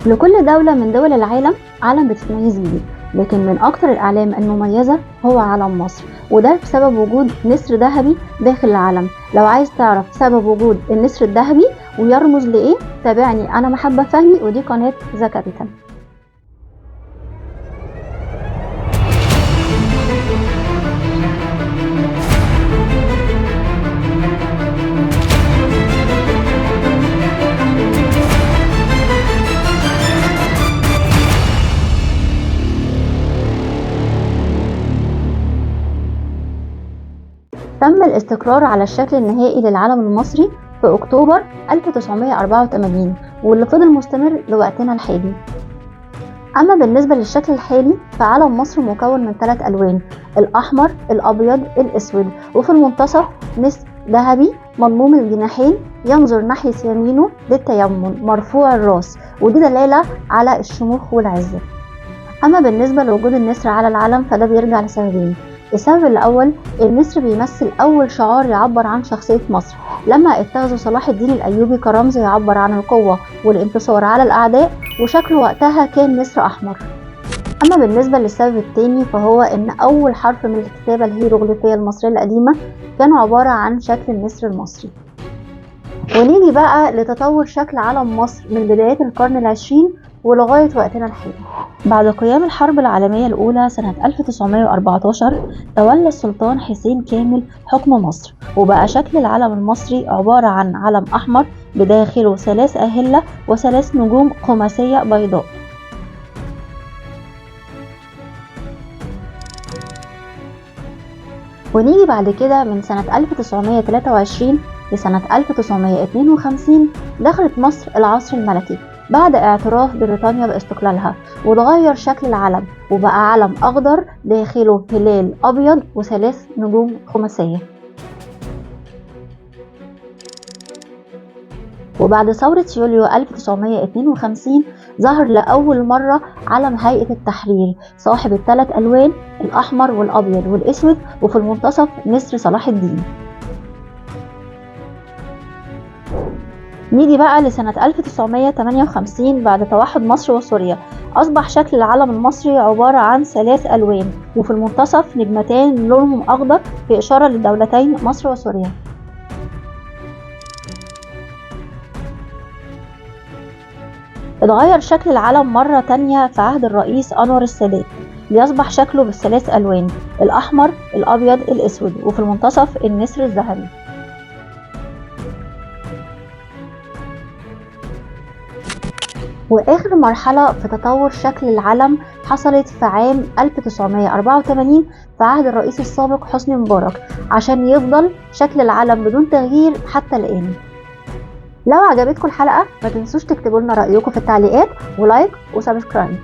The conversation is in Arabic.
لكل دولة من دول العالم علم بتتميز بيه، لكن من أكتر الأعلام المميزة هو علم مصر، وده بسبب وجود نسر ذهبي داخل العلم. لو عايز تعرف سبب وجود النسر الذهبي ويرمز لإيه، تابعني أنا محبة فهمي، ودي قناة ذا كابيتال. تم الاستقرار على الشكل النهائي للعلم المصري في أكتوبر 1984، واللي فضل مستمر لوقتنا الحالي. أما بالنسبة للشكل الحالي فعلم مصر مكون من 3 ألوان: الأحمر، الأبيض، الأسود، وفي المنتصف نسر ذهبي مضموم الجناحين ينظر ناحية يمينه للتيمن مرفوع الراس، ودي دلالة على الشموخ والعزة. أما بالنسبة لوجود النسر على العلم فده بيرجع لسببين. السبب الأول، النسر بيمثل أول شعار يعبر عن شخصية مصر، لما اتخذوا صلاح الدين الأيوبي كرمز يعبر عن القوة والانتصار على الأعداء، وشكله وقتها كان نسر أحمر. أما بالنسبة للسبب الثاني فهو إن أول حرف من الكتابة الهيروغليفية المصرية القديمة كان عبارة عن شكل النسر المصري. ونيجي بقى لتطور شكل علم مصر من بدايات القرن العشرين ولغاية وقتنا الحالي. بعد قيام الحرب العالمية الأولى سنة 1914 تولى السلطان حسين كامل حكم مصر، وبقى شكل العلم المصري عبارة عن علم أحمر بداخله 3 أهلة و3 نجوم خماسية بيضاء. ونيجي بعد كده من سنة 1923 لسنة 1952 دخلت مصر العصر الملكي بعد اعتراف بريطانيا باستقلالها، وتغير شكل العلم وبقى علم أخضر داخله هلال أبيض و3 نجوم خماسية. وبعد ثورة يوليو 1952 ظهر لأول مرة علم هيئة التحرير صاحب ال3 ألوان: الأحمر والأبيض والأسود، وفي المنتصف نسر صلاح الدين. نيجي بقى لسنة 1958 بعد توحد مصر وسوريا، أصبح شكل العلم المصري عبارة عن 3 ألوان، وفي المنتصف نجمتين لونهم أخضر في إشارة للدولتين مصر وسوريا. اتغير شكل العلم مرة تانية في عهد الرئيس أنور السادات ليصبح شكله بال3 ألوان: الأحمر، الأبيض، الأسود، وفي المنتصف النسر الذهبي. وآخر مرحلة في تطور شكل العلم حصلت في عام 1984 في عهد الرئيس السابق حسني مبارك، عشان يفضل شكل العلم بدون تغيير حتى الآن. لو عجبتكم الحلقة ما تنسوش تكتبوا لنا رأيكم في التعليقات، ولايك وسبسكرايب.